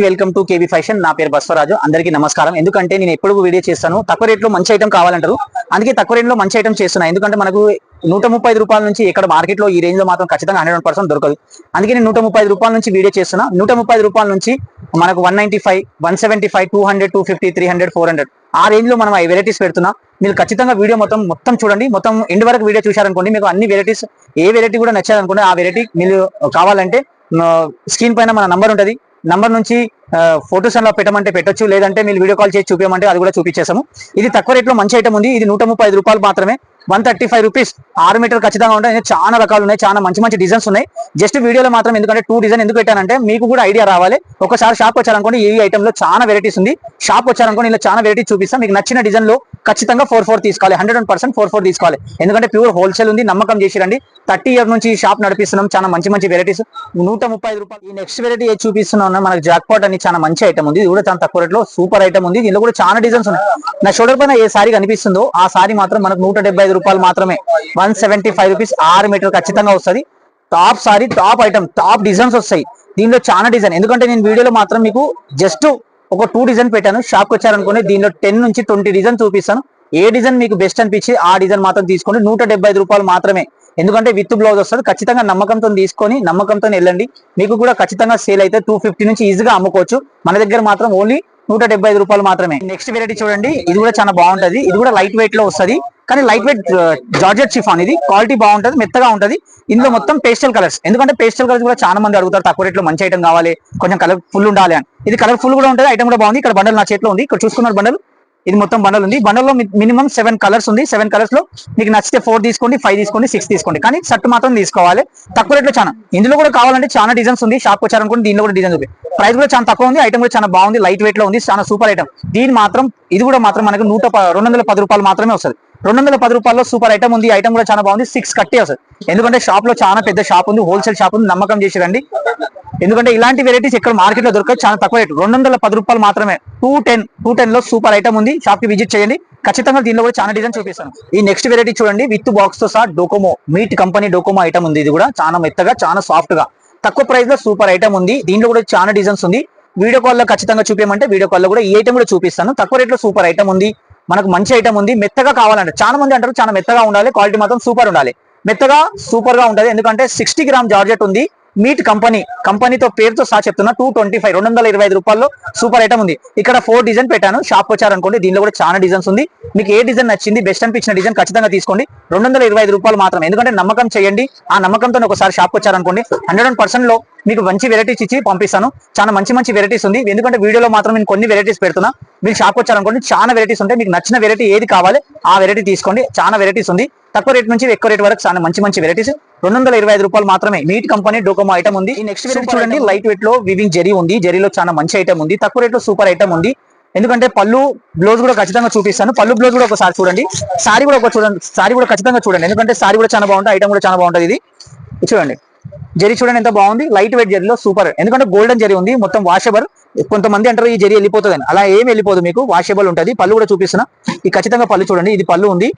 Welcome to KB fashion. నా పేరు బస్వరాజు. అందరికీ నమస్కారం. ఎందుకంటే నేను ఎప్పుడు వీడియో చేస్తాను, తక్కువ రేట్లో మంచి ఐటమ్ కావాలంటారు, అందుకే తక్కువ రేట్లో మంచి ఐటమ్ చేస్తున్నా. ఎందుకంటే మనకు 135 రూపాయల నుంచి ఇక్కడ మార్కెట్ లో ఈ రేంజ్ లో మాత్రం ఖచ్చితంగా 100% దొరకదు. అందుకే నేను 135 రూపాయల నుంచి వీడియో చేస్తున్నా. 135 రూపాయల నుంచి మనకు 195, 175, 200, 250, 300, 400 ఆ రేంజ్ లో మనం ఈ వెరైటీస్ పెడుతున్నా. మీరు ఖచ్చితంగా వీడియో మొత్తం చూడండి. మొత్తం ఎండ్ వరకు వీడియో చూశారనుకోండి, మీకు అన్ని వెరైటీస్ ఏ వెరైటీ కూడా నచ్చారనుకోండి, ఆ వెరైటీ మీరు కావాలంటే స్క్రీన్ పైన మన నంబర్ ఉంటుంది. నంబర్ నుంచి ఫోటోస్ అలా పెట్టమంటే పెట్టొచ్చు, లేదంటే మీరు వీడియో కాల్ చేసి చూపించమంటే అది కూడా చూపించేసాము. ఇది తక్కువ రేట్లో మంచి ఐటమ్ ఉంది. ఇది 135 రూపాయలు మాత్రమే. 135 రూపీస్ 6 మీటర్ ఖచ్చితంగా ఉంటాయి. చాలా రకాలు ఉన్నాయి, చాలా మంచి డిజైన్స్ ఉన్నాయి. జస్ట్ వీడియోలో మాత్రం ఎందుకంటే 2 డిజైన్ ఎందుకు పెట్టానంటే మీకు కూడా ఐడియా రావాలి. ఒకసారి షాప్ వచ్చారనుకోండి, ఈ ఐటమ్ లో చాలా వెరైటీస్ ఉంది. షాప్ వచ్చారనుకోండి, ఇలా చాలా వెరైటీస్ చూపిస్తాం. మీకు నచ్చిన డిజైన్ లో ఖచ్చితంగా 4 తీసుకోవాలి. 100% 4 తీసుకోవాలి. ఎందుకంటే ప్యూర్ హోల్సేల్ ఉంది, నమ్మకం చేసి రండి. 30 ఇయర్ నుంచి షాప్ నడిపిస్తున్నాం. చాలా మంచి వెరైటీస్ 135 రూపాయలు. ఈ నెక్స్ట్ వెరైటీ ఏది చూపిస్తున్నాం, మనకి జాక్పాట్ అని చాలా మంచి ఐటమ్ ఉంది. ఇది కూడా చాలా తక్కువ రేట్లో సూపర్ ఐటమ్ ఉంది. దీనిలో కూడా చాలా డిజైన్స్ ఉన్నాయి. నా షోల్డర్ పైన ఏ సారీ కనిపిస్తుందో ఆ సారీ మాత్రం మనకు 175 రూపాయలు మాత్రమే. 175 రూపీస్ 6 మీటర్ ఖచ్చితంగా వస్తుంది. Top sorry, top item, top designs వస్తాయి. దీనిలో చాలా డిజైన్, ఎందుకంటే నేను వీడియోలో మాత్రం మీకు జస్ట్ ఒక 2 డిజైన్ పెట్టాను. షాప్కి వచ్చారనుకోండి, దీనిలో 10 నుంచి 20 డిజైన్ చూపిస్తాను. ఏ డిజైన్ మీకు బెస్ట్ అనిపించి ఆ డిజైన్ మాత్రం తీసుకోండి. 175 రూపాయలు మాత్రమే. ఎందుకంటే విత్ బ్లౌజ్ వస్తుంది. ఖచ్చితంగా నమ్మకంతో తీసుకొని నమ్మకంతో వెళ్ళండి. మీకు కూడా ఖచ్చితంగా సేల్ అయితే 250 నుంచి ఈజీగా అమ్ముకోవచ్చు. మన దగ్గర మాత్రం ఓన్లీ 175 రూపాయలు మాత్రమే. నెక్స్ట్ వెరైటీ చూడండి, ఇది కూడా చాలా బాగుంటది. ఇది కూడా లైట్ వెయిట్ లో వస్తుంది, కానీ లైట్ వెయిట్ జార్జెట్ షిఫాన్. ఇది క్వాలిటీ బాగుంటది, మెత్తగా ఉంటది. ఇందులో మొత్తం పేస్టల్ కలర్స్. ఎందుకంటే పేస్టల్ కలర్స్ కూడా చాలా మంది అడుగుతారు, తక్కువ రేట్లో మంచి ఐటమ్ కావాలి, కొంచెం కలర్ ఫుల్ ఉండాలి అని. ఇది కలర్ ఫుల్ కూడా ఉంటుంది, ఐటమ్ కూడా బాగుంది. ఇక్కడ బండల్ నా చేతిలో ఉంది, ఇక్కడ చూసుకున్నారు బండల్. ఇది మొత్తం బండల్ ఉంది. బండల్లో మినిమం 7 కలర్స్ ఉంది. 7 కలర్స్ లో మీకు నచ్చితే 4 తీసుకోండి, 5 తీసుకోండి, 6 తీసుకోండి. కానీ షర్ట్ మాత్రం తీసుకోవాలి. తక్కువ రేట్లో చాలా. ఇందులో కూడా కావాలంటే చాలా డిజైన్స్ ఉంది. షాప్ వచ్చారనుకోండి, దీనిలో కూడా డిజైన్స్ ఉంది. ప్రైస్ కూడా చాలా తక్కువ ఉంది. ఐటమ్ కూడా చాలా బాగుంది, లైట్ వెయిట్ లో ఉంది, చాలా సూపర్ ఐటమ్. ఇది కూడా మాత్రం మనకు 210 రూపాయలు మాత్రమే వస్తుంది. 210 రూపాయల్లో సూపర్ ఐటమ్ ఉంది. ఐటమ్ కూడా చాలా బాగుంది. 6 కట్టే వస్తుంది. ఎందుకంటే షాప్ లో చాలా పెద్ద షాప్ ఉంది, హోల్సేల్ షాప్ ఉంది, నమ్మకం చేసి రండి. ఎందుకంటే ఇలాంటి వెరైటీస్ ఎక్కడ మార్కెట్ లో దొరకదు, చాలా తక్కువ రేటు. 210 రూపాయలు మాత్రమే. 210 లో సూపర్ ఐటమ్ ఉంది. షాప్ కి విజిట్ చేయండి. ఖచ్చితంగా దీనిలో కూడా చాలా డిజైన్ చూపిస్తాను. ఈ నెక్స్ట్ వెరైటీ చూడండి, విత్ బాక్స్ తో సహా Docomo meet company Docomo item ఉంది. ఇది కూడా చాలా మెత్తగా, చాలా సాఫ్ట్ గా, తక్కువ ప్రైస్ లో సూపర్ ఐటమ్ ఉంది. దీంట్లో కూడా చాలా డిజైన్స్ ఉంది. వీడియో కాల్ లో ఖచ్చితంగా చూపించమంటే వీడియో కాల్ లో కూడా ఈ ఐటమ్ కూడా చూపిస్తాను. తక్కువ రేట్ లో సూపర్ ఐటమ్ ఉంది. మనకు మంచి ఐటమ్ ఉంది. మెత్తగా కావాలంటే చాలా మంది అంటారు, చాలా మెత్తగా ఉండాలి, క్వాలిటీ మాత్రం సూపర్ ఉండాలి. మెత్తగా సూపర్ గా ఉంటది. ఎందుకంటే 60 గ్రామ్ జార్జెట్ ఉంది. మీట్ కంపెనీతో పేరుతో సహా చెప్తున్నా. 225 రూపాయల్లో సూపర్ ఐటమ్ ఉంది. ఇక్కడ 4 డిజైన్ పెట్టాను. షాప్ వచ్చారనుకోండి, దీనిలో కూడా చాలా డిజైన్స్ ఉంది. మీకు ఏ డిజైన్ నచ్చింది, బెస్ట్ అనిపించిన డిజైన్ ఖచ్చితంగా తీసుకోండి. 225 రూపాయలు మాత్రం. ఎందుకంటే నమ్మకం చేయండి. ఆ నమ్మకంతో ఒకసారి షాప్ వచ్చారనుకోండి, 100% లో మీకు మంచి వెరైటీస్ ఇచ్చి పంపిస్తాను. చాలా మంచి వెరైటీస్ ఉంది. ఎందుకంటే వీడియోలో మాత్రం నేను కొన్ని వెరైటీస్ పెడుతున్నా. మీరు షాప్ వచ్చారనుకోండి, చాలా వెరైటీస్ ఉంటాయి. మీకు నచ్చిన వెరైటీ ఏది కావాలి ఆ వెరైటీ తీసుకోండి. చాలా వెరైటీస్ ఉంది. తక్కువ రేట్ నుంచి ఎక్కువ రేట్ వరకు చాలా మంచి వెరైటీస్. 225 రూపాయలు మాత్రమే. మీట్ కంపెనీ డోకోమో ఐటమ్ ఉంది. ఈ నెక్స్ట్ వెరైటీ చూడండి, లైట్ వెయిట్ లో వివింగ్ జరీ ఉంది. జరీలో చాలా మంచి ఐటమ్ ఉంది. తక్కువ రేట్ లో సూపర్ ఐటమ్ ఉంది. ఎందుకంటే పళ్ళు బ్లౌజ్ కూడా ఖచ్చితంగా చూపిస్తాను. పళ్ళు బ్లౌజ్ కూడా ఒకసారి చూడండి. సారీ కూడా ఖచ్చితంగా చూడండి. ఎందుకంటే సారీ కూడా చాలా బాగుంటుంది, ఐటమ్ కూడా చాలా బాగుంటుంది. ఇది చూడండి, జరీ చూడండి ఎంత బాగుంది. లైట్ వెయిట్ జరీలో సూపర్. ఎందుకంటే గోల్డెన్ జరీ ఉంది, మొత్తం వాషబుల్. కొంతమంది అంటారు ఈ జరీ వెళ్ళిపోతుంది అని, అలా ఏం వెళ్ళిపోదు, మీకు వాషబుల్ ఉంటుంది. పళ్ళు కూడా చూపిస్తున్నా. ఇది ఖచ్చితంగా పళ్ళు చూడండి. ఇది పళ్ళు ఉంది,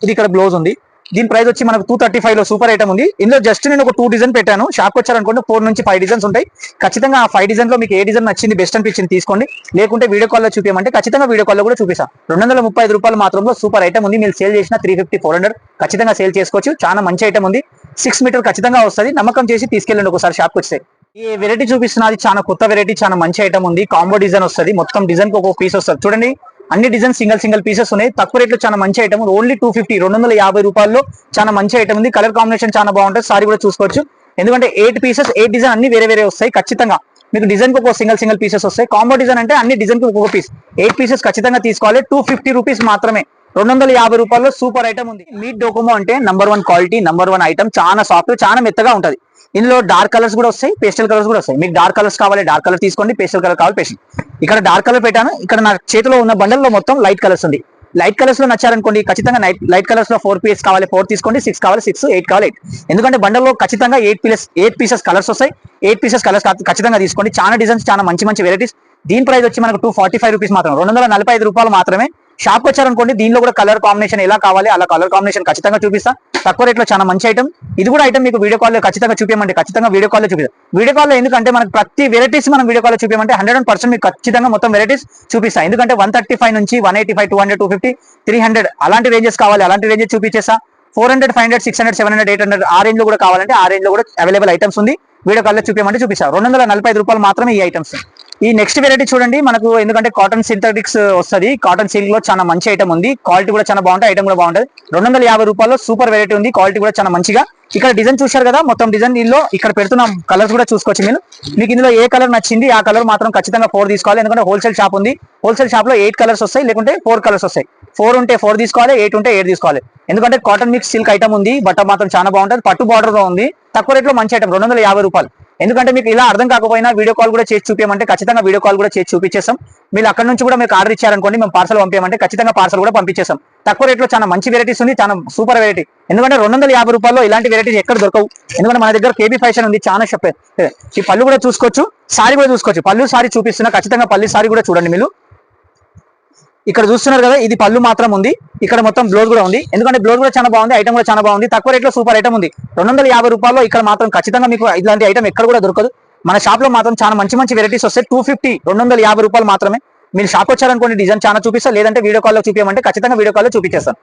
ఇది ఇక్కడ బ్లౌజ్ ఉంది. దీని ప్రైస్ వచ్చి మనకు 235 లో సూపర్ ఐటమ్ ఉంది. ఇందులో జస్ట్ నేను ఒక 2 డిజైన్ పెట్టాను. షాప్ వచ్చారనుకోండి, 4 నుంచి 5 డిజైన్స్ ఉంటాయి. ఖచ్చితంగా ఆ 5 డిజైన్ లో మీకు ఏ డిజైన్ నచ్చింది, బెస్ట్ అనిపించింది తీసుకోండి. లేకుంటే వీడియో కాల్ లో చూపించమంటే ఖచ్చితంగా వీడియో కాల్ లో కూడా చూపిస్తాను. 235 రూపాయలు మాత్రంలో సూపర్ ఐటమ్ ఉంది. మీరు సేల్ చేసిన 350, 400 ఖచ్చితంగా సేల్ చేసుకోవచ్చు. చాలా మంచి ఐటమ్ ఉంది. 6 మీటర్ ఖచ్చితంగా వస్తుంది. నమ్మకం చేసి తీసుకెళ్ళండి ఒకసారి షాప్కి వస్తే. ఈ వెరైటీ చూపిస్తున్నది చాలా కొత్త వెరైటీ, చాలా మంచి ఐటమ్ ఉంది. కాంబో డిజైన్ వస్తుంది. మొత్తం డిజైన్ కి ఒక పీస్ వస్తుంది. చూడండి, అన్ని డిజైన్ సింగిల్ పీసెస్ ఉన్నాయి. తక్కువ రేట్లో చాలా మంచి ఐటమ్. ఓన్లీ 250 రూపాయల్లో చాలా మంచి ఐటమ్ ఉంది. కలర్ కాంబినేషన్ చాలా బాగుంటుంది. సారీ కూడా చూసుకోవచ్చు. ఎందుకంటే 8 పీసెస్, 8 డిజైన్ అన్ని వేరే వస్తాయి. ఖచ్చితంగా మీకు డిజైన్ కి ఒక సింగిల్ పీసెస్ వస్తాయి. కాంబో డిజైన్ అంటే అన్ని డిజైన్ కి ఒక్కొక్క పీస్. 8 పీసెస్ ఖచ్చితంగా తీసుకోవాలి. 250 రూపీస్ మాత్రమే. 250 రూపాయల్లో సూపర్ ఐటమ్ ఉంది. మీట్ డోకోమో అంటే నంబర్ 1 క్వాలిటీ, నంబర్ 1 ఐటమ్. చాలా సాఫ్ట్, చాలా మెత్తగా ఉంటుంది. ఇందులో డార్క్ కలర్స్ కూడా వస్తాయి, పేస్టల్ కలర్స్ కూడా వస్తాయి. మీకు డార్క్ కలర్స్ కావాలి, డార్క్ కలర్ తీసుకోండి. పేస్టల్ కలర్ కావాలి, పేస్టల్. ఇక్కడ డార్క్ కలర్ పెట్టాను. ఇక్కడ నా చేతిలో ఉన్న బండల్లో మొత్తం లైట్ కలర్స్ ఉంది. లైట్ కలర్స్ లో నచ్చారనుకోండి, ఖచ్చితంగా లైట్ కలర్స్ లో 4 పీసెస్ కావాలి, 4 తీసుకోండి. 6 కావాలి 6, 8 కావాలి 8. ఎందుకంటే బండల్లో ఖచ్చితంగా 8 పీసెస్ కలర్స్ వస్తాయి. 8 పీసెస్ కలర్స్ ఖచ్చితంగా తీసుకోండి. చాలా డిజైన్స్, చాలా మంచి వెరైటీస్. దీని ప్రైస్ వచ్చి మనకు 245 రూపీస్ మాత్రం. 245 రూపాయలు మాత్రమే. షాప్ వచ్చారనుకోండి, దీనిలో కూడా కలర్ కాంబినేషన్ ఎలా కావాలి అలా కలర్ కాంబినేషన్ ఖచ్చితంగా చూపిస్తా. తక్కువ రేట్లో చాలా మంచి ఐటమ్. ఇది కూడా ఐటమ్ మీకు వీడియో కాల్ లో ఖచ్చితంగా చూపించమంటే ఖచ్చితంగా వీడియో కాల్ లో చూపిస్తాం. వీడియో కాల్ లో ఎందుకంటే మనకు ప్రతి వెరైటీస్ మనం వీడియో కాల్ లో చూపించమంటే 100% మీకు ఖచ్చితంగా మొత్తం వెరైటీస్ చూపిస్తాం. ఎందుకంటే 135 నుంచి 185, 200, 250, 300 అలాంటి రేంజెస్ కావాలి, అలాంటి రేంజెస్ చూపించేస్తా. 400, 500, 600, 700, 800 ఆ రేంజ్ లో కూడా కావాలంటే ఆ రేంజ్ లో కూడా అవైలబుల్ ఐటమ్స్ ఉంది. వీడియో కాల్ లో చూపించమంటే చూపిస్తాం. 245 రూపాయలు మాత్రమే ఈ ఐటమ్స్. ఈ నెక్స్ట్ వెరైటీ చూడండి, మనకు ఎందుకంటే కాటన్ సింథటిక్స్ వస్తుంది, కాటన్ సిల్క్ లో చాలా మంచి ఐటమ్ ఉంది, క్వాలిటీ కూడా చాలా బాగుంటుంది, ఐటమ్ కూడా బాగుంటుంది. 250 రూపాయల్లో సూపర్ వెరైటీ ఉంది, క్వాలిటీ కూడా చాలా మంచిగా. ఇక్కడ డిజైన్ చూశారు కదా, మొత్తం డిజైన్ ఇందులో ఇక్కడ పెడుతున్న కలర్స్ కూడా చూసుకోవచ్చు మీరు. మీకు ఇందులో ఏ కలర్ నచ్చింది ఆ కలర్ మాత్రం ఖచ్చితంగా 4 తీసుకోవాలి. ఎందుకంటే హోల్సేల్ షాప్ ఉంది, హోల్సేల్ షాప్ లో 8 కలర్స్ వస్తాయి, లేకుంటే 4 కలర్స్ వస్తాయి. 4 ఉంటే 4 తీసుకోవాలి, 8 ఉంటే 8 తీసుకోవాలి. ఎందుకంటే కాటన్ మిక్స్ సిల్క్ ఐటమ్ ఉంది, బట్ట మాత్రం చాలా బాగుంటుంది, పట్టు బార్డర్ తో ఉంది, తక్కువ రేట్లో మంచి ఐటమ్ 250 రూపాయలు. ఎందుకంటే మీకు ఇలా అర్థం కాకపోయినా వీడియో కాల్ కూడా చేసి చూపించమంటే ఖచ్చితంగా వీడియో కాల్ కూడా చేసి చూపించేస్తాం. మీరు అక్కడ నుంచి కూడా మీకు ఆర్డర్ ఇచ్చారనుకోండి, మేము పార్సల్ పంపించమంటే ఖచ్చితంగా పార్సల్ కూడా పంపించేస్తాం. తక్కువ రేట్లో చాలా మంచి వెరైటీస్ ఉంది, చాలా సూపర్ వెరైటీ. ఎందుకంటే 250 రూపాయల్లో ఇలాంటి వెరైటీస్ ఎక్కడ దొరకవు. ఎందుకంటే మన దగ్గర కేబీ ఫ్యాషన్ ఉంది, చాలా షాప్. ఈ పళ్ళు కూడా చూసుకోవచ్చు, సారీ కూడా చూసుకోవచ్చు. పళ్ళు సారీ చూపిస్తున్నా, ఖచ్చితంగా పళ్ళు సారీ కూడా చూడండి మీరు. ఇక్కడ చూస్తున్నారు కదా, ఇది పళ్ళు మాత్రం ఉంది, ఇక్కడ మొత్తం బ్లౌజ్ కూడా ఉంది. ఎందుకంటే బ్లౌజ్ కూడా చాలా బాగుంది, ఐటమ్ కూడా చాలా బాగుంది, తక్కువ రేట్లో సూపర్ ఐటమ్ ఉంది. 250 రూపాయల్లో ఇక్కడ మాత్రం ఖచ్చితంగా మీకు ఇలాంటి ఐటమ్ ఎక్కడ కూడా దొరకదు. మన షాప్ లో మాత్రం చాలా మంచి మంచి వెరైటీస్ వస్తాయి. 250, 250 రూపాయలు మాత్రమే. మీరు షాప్ వచ్చారనుకోండి, డిజైన్ చాలా చూపిస్తా, లేదంటే వీడియో కాల్ లో చూపించమంటే ఖచ్చితంగా వీడియో కాల్ లో చూపించేస్తాను.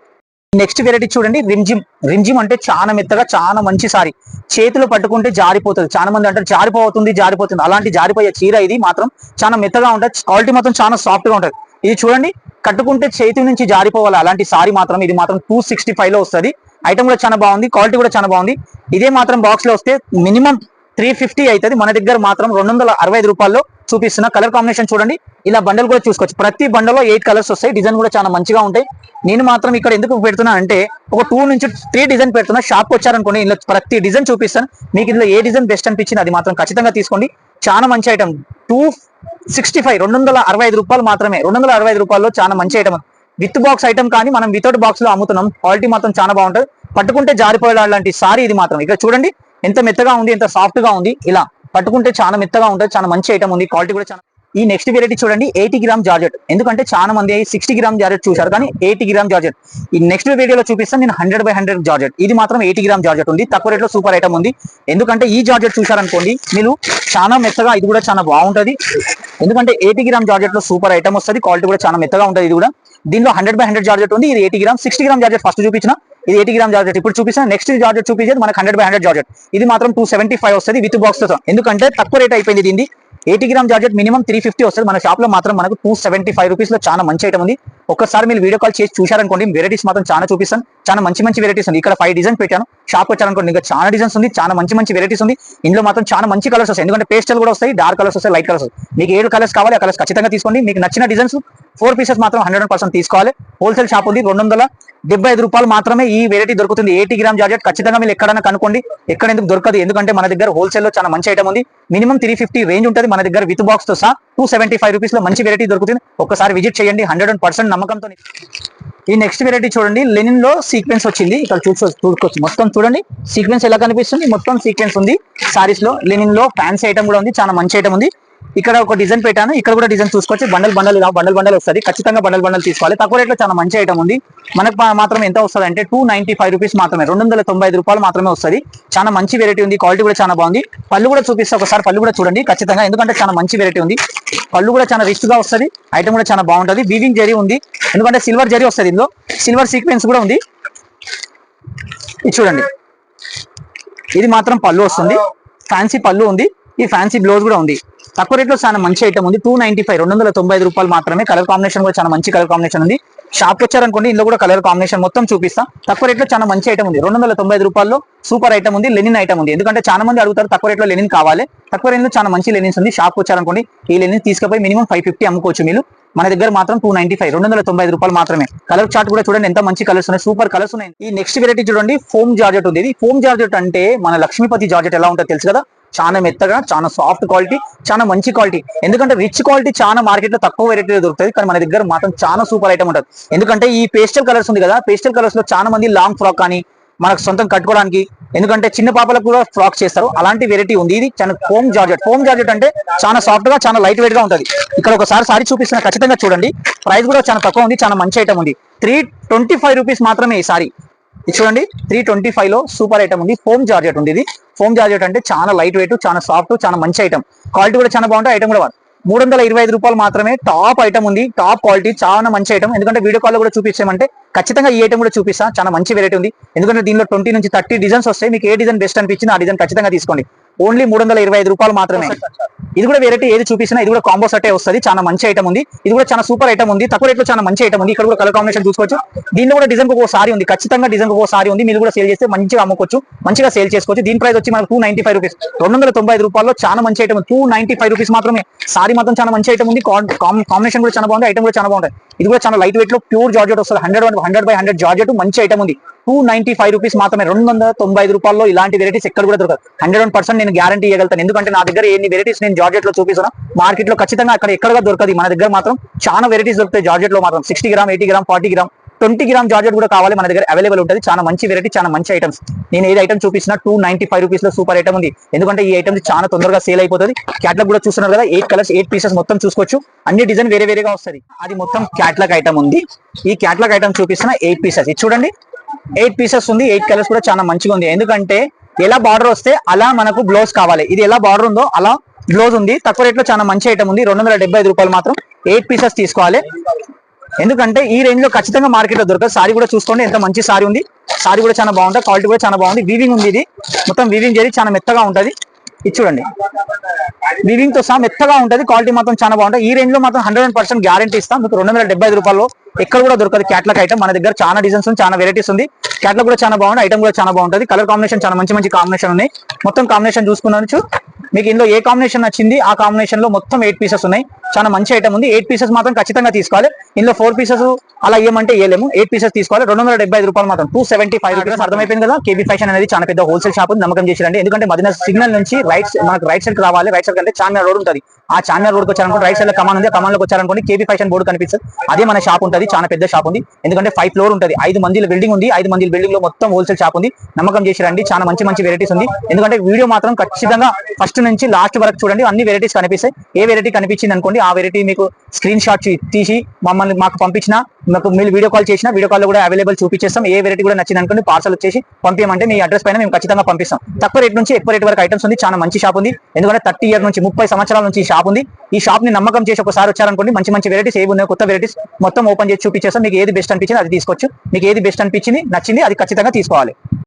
నెక్స్ట్ వెరైటీ చూడండి, రింజిమ్. రింజిమ్ అంటే చాలా మెత్తగా చాలా మంచి సారీ, చేతిలో పట్టుకుంటే జారిపోతుంది. చాలా మంది అంటారు జారిపోతుంది, అలాంటి జారిపోయే చీర ఇది మాత్రం చాలా మెత్తగా ఉంటుంది, క్వాలిటీ మాత్రం చాలా సాఫ్ట్ గా ఉంటుంది. ఇది చూడండి, కట్టుకుంటే చేతి నుంచి జారిపోవాలి అలాంటి సారీ మాత్రం. ఇది మాత్రం 265 లో వస్తుంది, ఐటమ్ కూడా చాలా బాగుంది, క్వాలిటీ కూడా చాలా బాగుంది. ఇదే మాత్రం బాక్స్ లో వస్తే మినిమం 350 అవుతుంది, మన దగ్గర మాత్రం 265 రూపాయల్లో చూపిస్తున్న. కలర్ కాంబినేషన్ చూడండి, ఇలా బండల్ కూడా చూసుకోవచ్చు. ప్రతి బండలో 8 కలర్స్ వస్తాయి, డిజైన్ కూడా చాలా మంచిగా ఉంటాయి. నేను మాత్రం ఇక్కడ ఎందుకు పెడుతున్నా అంటే ఒక 2 నుంచి 3 డిజైన్ పెడుతున్నా. షాప్ వచ్చారనుకోండి, ఇలా ప్రతి డిజైన్ చూపిస్తాను. మీకు ఇందులో ఏ డిజైన్ బెస్ట్ అనిపించింది అది మాత్రం ఖచ్చితంగా తీసుకోండి. చాలా మంచి ఐటమ్. 265, 265 రూపాయలు మాత్రమే. 265 రూపాయల్లో చాలా మంచి ఐటమ్. విత్ బాక్స్ ఐటమ్ కానీ మనం వితౌట్ బాక్స్ లో అమ్ముతున్నాం, క్వాలిటీ మాత్రం చాలా బాగుంటుంది. పట్టుకుంటే జారిపోయే లాంటి సారీ ఇది మాత్రం. ఇక్కడ చూడండి ఎంత మెత్తగా ఉంది, ఎంత సాఫ్ట్ గా ఉంది. ఇలా పట్టుకుంటే చాలా మెత్తగా ఉంటుంది, చాలా మంచి ఐటమ్ ఉంది, క్వాలిటీ కూడా చాలా. ఈ నెక్స్ట్ వెరైటీ చూడండి, 80 గ్రామ్ జార్జెట్. ఎందుకంటే చాలా మంది 60 గ్రామ్ జార్జెట్ చూశారు, కానీ 80 గ్రామ్ జార్జెట్ ఈ నెక్స్ట్ వీడియోలో చూపిస్తాను నేను. 100/100 జార్జెట్. ఇది మాత్రం 80 గ్రామ్ జార్జెట్ ఉంది, తక్కువ రేట్లో సూపర్ ఐటమ్ ఉంది. ఎందుకంటే ఈ జార్జెట్ చూశారనుకోండి మీరు, చాలా మెత్తగా, ఇది కూడా చాలా బాగుంటది. ఎందుకంటే 80 గ్రామ్ జార్జెట్ లో సూపర్ ఐటమ్ వస్తుంది, క్వాలిటీ కూడా చాలా మెత్తగా ఉంటుంది. ఇది కూడా దీనిలో 100/100 జార్జెట్ ఉంది. ఇది 80 గ్రామ్. 60 గ్రామ్ జార్జెట్ ఫస్ట్ చూపించిన, ఇది 80 గ్రామ్ జార్జెట్ ఇప్పుడు చూపిస్తాను. నెక్స్ట్ జార్జెట్ చూపించేది మనకు 100/100 జార్జెట్. ఇది మాత్రం 275 వస్తుంది విత్ బాక్స్ తో. ఎందుకంటే తక్కువ రేట్ అయిపోయింది దీన్ని. 80 గ్రామ్ జార్జెట్ మినిమం 350 వస్తుంది, మన షాప్ లో మాత్రం మనకు 275 రూపీస్ లో చాలా మంచి ఐటమ్ ఉంది. ఒక్కసారి మీరు వీడియో కాల్ చేసి చూశారనుకోండి, వెరైటీస్ మాత్రం చాలా చూపిస్తాను. చాలా మంచి మంచి వెరైటీస్ ఉంది. ఇక్కడ 5 డిజైన్ పెట్టాను, షాప్ వచ్చారనుకోండి ఇంకా చాలా డిజైన్స్ ఉంది, చాలా మంచి మంచి వెరైటీస్ ఉంది. ఇందులో మాత్రం చాలా మంచి కలర్స్ వస్తాయి. ఎందుకంటే పేస్టల్ కూడా వస్తాయి, డార్క్ కలర్స్ వస్తాయి, లైట్ కలర్స్. మీకు 7 కలర్స్ కావాలి, ఆ కలర్స్ ఖచ్చితంగా తీసుకోండి. మీకు నచ్చిన డిజైన్స్ 4 పీసెస్ మాత్రం 100% తీసుకోవాలి. హోల్సేల్ షాప్ ఉంది, 275 రూపాయలు మాత్రమే ఈ వెరైటీ దొరుకుతుంది. 80 గ్రామ్ జార్జెట్ ఖచ్చితంగా మీరు ఎక్కడైనా కనుక్కోండి, ఎక్కడ ఎందుకు దొరకదు. ఎందుకంటే మన దగ్గర హోల్సేల్ లో చాలా మంచి ఐటమ్ ఉంది. మినిమం 350 రేంజ్ ఉంటుంది మన దగ్గర, విత్ బాక్స్ తో సహా 275 రూపీస్ లో మంచి వెరైటీ దొరుకుతుంది. ఒక్కసారి విజిట్ చేయండి 100% నమ్మకంతో. ఈ నెక్స్ట్ వెరైటీ చూడండి, లెనిన్ లో సీక్వెన్స్ వచ్చింది. ఇక్కడ చూసుకోవచ్చు, మొత్తం చూడండి సీక్వెన్స్ ఎలా కనిపిస్తుంది, మొత్తం సీక్వెన్స్ ఉంది సారీస్ లో. లెనిన్ లో ఫ్యాన్సీ ఐటమ్ కూడా ఉంది, చాలా మంచి ఐటమ్ ఉంది. ఇక్కడ ఒక డిజైన్ పెట్టాను, ఇక్కడ కూడా డిజైన్ చూసుకోవచ్చు. బండల్ బండల్ వస్తుంది, ఖచ్చితంగా బండల్ తీసుకోవాలి. తక్కువ రేట్లో చాలా మంచి ఐటమ్ ఉంది. మనకు మాత్రం ఎంత వస్తుంది అంటే 295 రూపీస్ మాత్రమే, 295 రూపాయలు మాత్రమే వస్తుంది. చాలా మంచి వెరైటీ ఉంది, క్వాలిటీ కూడా చాలా బాగుంది. పళ్ళు కూడా చూపిస్తే ఒకసారి పళ్ళు కూడా చూడండి ఖచ్చితంగా, ఎందుకంటే చాలా మంచి వెరైటీ ఉంది. పళ్ళు కూడా చాలా రిచ్ గా వస్తుంది, ఐటమ్ కూడా చాలా బాగుంటుంది. వీవింగ్ జరీ ఉంది, ఎందుకంటే సిల్వర్ జరీ వస్తుంది, ఇందులో సిల్వర్ సీక్వెన్స్ కూడా ఉంది. ఇది చూడండి, ఇది మాత్రం పళ్ళు వస్తుంది, ఫ్యాన్సీ పళ్ళు ఉంది, ఈ ఫ్యాన్సీ బ్లౌజ్ కూడా ఉంది. తక్కువ రేట్లో చాలా మంచి ఐటమ్ ఉంది. 295, 295 రూపాయలు మాత్రమే. కలర్ కాంబినేషన్ కూడా చాలా మంచి కలర్ కాంబినేషన్ ఉంది. షాప్ వచ్చారనుకోండి, ఇందులో కూడా కలర్ కాంబినేషన్ మొత్తం చూపిస్తా. తక్కువ రేట్లో చాలా మంచి ఐటమ్ ఉంది. 295 రూపాయల్లో సూపర్ ఐటమ్ ఉంది, లెనిన్ ఐటమ్ ఉంది. ఎందుకంటే చాలా మంది అడుగుతారు తక్కువ రేట్లో లెనిన్ కావాలి, తక్కువ రేట్లో చాలా మంచి లెనిన్స్ ఉంది. షాప్ వచ్చారనుకోండి, ఈ లెనిన్ తీసుకుపోయి మినిమం 550 అమ్ముకోవచ్చు మీరు. మన దగ్గర మాత్రం 295, 295 రూపాయలు మాత్రమే. కలర్ చార్ట్ కూడా చూడండి ఎంత మంచి కలర్స్ ఉన్నాయి, సూపర్ కలర్స్ ఉన్నాయి. ఈ నెక్స్ట్ వెరైటీ చూడండి, ఫోమ్ జార్జెట్ ఉంది. ఇది ఫోమ్ జార్జెట్ అంటే మన లక్ష్మీపతి జార్జెట్ ఎలా ఉంటుందో తెలుసు కదా, చాలా మెత్తగా, చాలా సాఫ్ట్ క్వాలిటీ, చాలా మంచి క్వాలిటీ. ఎందుకంటే రిచ్ క్వాలిటీ చాలా మార్కెట్ లో తక్కువ వెరైటీలో దొరుకుతుంది, కానీ మన దగ్గర మాత్రం చాలా సూపర్ ఐటమ్ ఉంటుంది. ఎందుకంటే ఈ పేస్టల్ కలర్స్ ఉంది కదా, పేస్టల్ కలర్స్ లో చాలా మంది లాంగ్ ఫ్రాక్ కానీ మనకు సొంతం కట్టుకోవడానికి, ఎందుకంటే చిన్న పాపలకు కూడా ఫ్రాక్స్ చేస్తారు, అలాంటి వెరైటీ ఉంది. ఇది చాలా ఫోమ్ జార్జెట్ అంటే చాలా సాఫ్ట్ గా చాలా లైట్ వెయిట్ గా ఉంటుంది. ఇక్కడ ఒకసారి సారీ చూపిస్తున్నా, ఖచ్చితంగా చూడండి. ప్రైస్ కూడా చాలా తక్కువ ఉంది, చాలా మంచి ఐటమ్ ఉంది. 325 రూపీస్ మాత్రమే ఈ సారీ. ఇది చూడండి 325 లో సూపర్ ఐటమ్ ఉంది. ఫోమ్ జార్జెట్ ఉంది. ఇది ఫోమ్ జార్జెట్ అంటే చాలా లైట్ వెయిట్, చాలా సాఫ్ట్, చాలా మంచి ఐటమ్. క్వాలిటీ కూడా చాలా బాగుంటుంది, ఐటమ్ కూడా 325 రూపాయలు మాత్రమే. టాప్ ఐటమ్ ఉంది, టాప్ క్వాలిటీ, చాలా మంచి ఐటమ్. ఎందుకంటే వీడియో కాల్ లో కూడా చూపించామంటే ఖచ్చితంగా ఈ ఐటమ్ కూడా చూపిస్తా. చాలా మంచి వెరైటీ ఉంది. ఎందుకంటే దీనిలో 20 నుంచి 30 డిజైన్స్ వస్తాయి. మీకు ఏ డిజైన్ బెస్ట్ అనిపించింది ఆ డిజైన్ ఖచ్చితంగా తీసుకోండి. ఓన్లీ 325 రూపాయలు మాత్రమే. ఇది కూడా వెరైటీ ఏది చూపిస్తున్నా ఇది కూడా కాంబో సెట్ వస్తుంది. చాలా మంచి ఐటమ్ ఉంది. ఇది కూడా చాలా సూపర్ ఐటమ్ ఉంది. తక్కువ రేట్లో చాలా మంచి ఐటమ్ ఉంది. ఇక్కడ కూడా కలర్ కాంబినేషన్ చూసుకోవచ్చు. దీనిలో కూడా డిజైన్ ఒక సారీ ఉంది, ఖచ్చితంగా డిజైన్ ఒక సారీ ఉంది. మీరు కూడా సేల్ చేస్తే మంచిగా అమ్ముకోవచ్చు, మంచిగా సేల్ చేసుకోవచ్చు. దీని ప్రైస్ వచ్చి మనకు 295 రూపీస్, 295 రూపాయల్లో చాలా మంచి ఐటమ్. 295 రూపీస్ మాత్రమే. సారీ మాత్రం చాలా మంచి ఐటమ్ ఉంది. కాంబినేషన్ కూడా చాలా బాగుంది, ఐటమ్ కూడా చాలా బాగుంటుంది. ఇది కూడా చాలా లైట్ వెయిట్ లో ప్యూర్ జార్జెట్ వస్తుంది. 100/100 జార్జెట్ మంచి ఐటమ్ ఉంది. 295 రూపీస్ మాత్రమే. 295 రూపాయల్లో ఇలాంటి వెరైటీస్ ఎక్కడ కూడా దొరకదు. 100% నేను గ్యారంటీ ఇవ్వగలుగుతాను. ఎందుకంటే నా దగ్గర ఎన్ని వెరైటీస్ నేను జార్జెట్ లో చూపిస్తున్నా, మార్కెట్ లో ఖచ్చితంగా అక్కడ ఎక్కడ దొరకదు. మన దగ్గర మాత్రం చాలా వెరైటీస్ దొరుకుతాయి జార్జెట్ లో మాత్రం. 60 gram, 80 gram, 40 gram, 20 gram georgette కూడా కావాలి, మన దగ్గర అవైలబుల్ ఉంటుంది. చాలా మంచి వెరైటీ, చాలా మంచి ఐటమ్స్. నేను ఏది ఐటమ్ చూపిస్తున్నా 295 రూపీస్ లో సూపర్ ఐటమ్ ఉంది. ఎందుకంటే ఈ ఐటమ్ చాలా తొందరగా సేల్ అయిపోతుంది. క్యాట్లాగ్ కూడా చూస్తున్నారు కదా, 8 కలర్స్ 8 పీసెస్ మొత్తం చూసుకోవచ్చు. అన్ని డిజైన్ వేరే వేరేగా వస్తుంది. అది మొత్తం క్యాట్లాగ్ ఐటమ్ ఉంది. ఈ క్యాట్లాగ్ ఐటమ్ చూపిస్తున్నా 8 పీసెస్. ఇది చూడండి 8 పీసెస్ ఉంది. 8 కలర్స్ కూడా చాలా మంచిగా ఉంది. ఎందుకంటే ఎలా బార్డర్ వస్తే అలా మనకు బ్లౌజ్ కావాలి. ఇది ఎలా బార్డర్ ఉందో అలా బ్లౌజ్ ఉంది. తక్కువ రేట్ లో చాలా మంచి ఐటమ్ ఉంది. 275 రూపాయలు మాత్రం. 8 పీసెస్ తీసుకోవాలి. ఎందుకంటే ఈ రేంజ్ లో ఖచ్చితంగా మార్కెట్ లో దొరకదు. సారీ కూడా చూసుకోండి ఎంత మంచి సారీ ఉంది. సారీ కూడా చాలా బాగుంటుంది, క్వాలిటీ కూడా చాలా బాగుంది. వీవింగ్ ఉంది. ఇది మొత్తం వీవింగ్ చేసి చాలా మెత్తగా ఉంటది. ఇది చూడండి వీవింగ్ తో సహా మెత్తగా ఉంటది. క్వాలిటీ మాత్రం చాలా బాగుంటుంది. ఈ రేంజ్ లో మాత్రం 100% గ్యారంటీ ఇస్తాం. మీకు 275 రూపాయలు ఎక్కడ కూడా దొరకదు. క్యాట్లాగ్ ఐటమ్ మన దగ్గర చాలా డిజైన్స్ ఉంది, చాలా వెరైటీస్ ఉంది. క్యాట్లాగ్ కూడా చాలా బాగుంది, ఐటమ్ కూడా చాలా బాగుంటుంది. కలర్ కాంబినేషన్ చాలా మంచి మంచి కాంబినేషన్ ఉన్నాయి. మొత్తం కాంబినేషన్ చూసుకున్నాను. మీకు ఇందులో ఏ కాంబినేషన్ నచ్చింది ఆ కాంబినేషన్ లో మొత్తం 8 పీసెస్ ఉన్నాయి. చాలా మంచి ఐటమ్ ఉంది. 8 పీసెస్ మాత్రం ఖచ్చితంగా తీసుకోవాలి. ఇందులో 4 పీసెస్ అలా ఇవ్వమంటే ఇవ్వలేము. 8 పీసెస్ తీసుకోవాలి. 275 రూపాయలు మాత్రం. 275 రూపీస్. అర్థమైపోయింది కదా. కేబీ ఫ్యాషన్ అనేది చాలా పెద్ద హోల్సేల్ షాప్. నమ్మకం చేసిరండి. ఎందుకంటే మదీనా సిగ్నల్ నుంచి మనకు రైట్ సైడ్ రావాలి. రైట్ సైడ్ అంటే చార్మినార్ రోడ్ ఉంటుంది. ఆ చార్మినార్ రోడ్కి వచ్చారనుకోండి, రైట్ సైడ్ లో కమాన్ ఉంది. ఆ కమాన్ లోకి వచ్చారనుకోండి కేబీ ఫ్యాషన్ బోర్డు కనిపిస్తుంది. అదే మన షాప్ ఉంటుంది. చాలా పెద్ద షాప్ ఉంది. ఎందుకంటే 5 ఫ్లోర్ ఉంటుంది. 5 మందిల బిల్డింగ్ ఉంది. 5 మందిల బిల్డింగ్ లో మొత్తం హోల్సేల్ షాప్ ఉంది. నమ్మకం చేసిరండి. చాలా మంచి మంచి వెరైటీస్ ఉంది. ఎందుకంటే వీడియో మాత్రం ఖచ్చితంగా ఫస్ట్ నుంచి లాస్ట్ వరకు చూడండి. అన్ని వెరైటీస్ కనిపిస్తాయి. ఏ వెరైటీ కనిపించింది అనుకోండి ఆ వెరైటీ మీకు స్క్రీన్ షాట్ తీసి మాకు పంపించిన, మీరు వీడియో కాల్ చేసిన వీడియో కాల్ లో కూడా అవైలబుల్ చూపించేస్తాం. ఏ వెరైటీ కూడా నచ్చింది అనుకోండి పార్సల్ వచ్చేసి పంపించమంటే మీ అడ్రస్ పైన మేము ఖచ్చితంగా పంపిస్తాం. తక్కువ రేట్ నుంచి ఎక్కువ రేట్ వరకు ఐటమ్స్ ఉంది. చాలా మంచి షాప్ ఉంది. ఎందుకంటే 30 ఇయర్ నుంచి 30 సంవత్సరాల నుంచి ఈ షాప్ ఉంది. ఈ షాప్ ని నమ్మకం చేసి ఒకసారి వచ్చారనుకోండి మంచి మంచి వెరైటీస్ ఏవి ఉన్నాయో కొత్త వెరైటీస్ మొత్తం ఓపెన్ చేసి చూపించేస్తాం. మీకు ఏది బెస్ట్ అనిపించింది అది తీసుకోవచ్చు. మీకు ఏది బెస్ట్ అనిపించింది నచ్చింది అది ఖచ్చితంగా తీసుకోవాలి.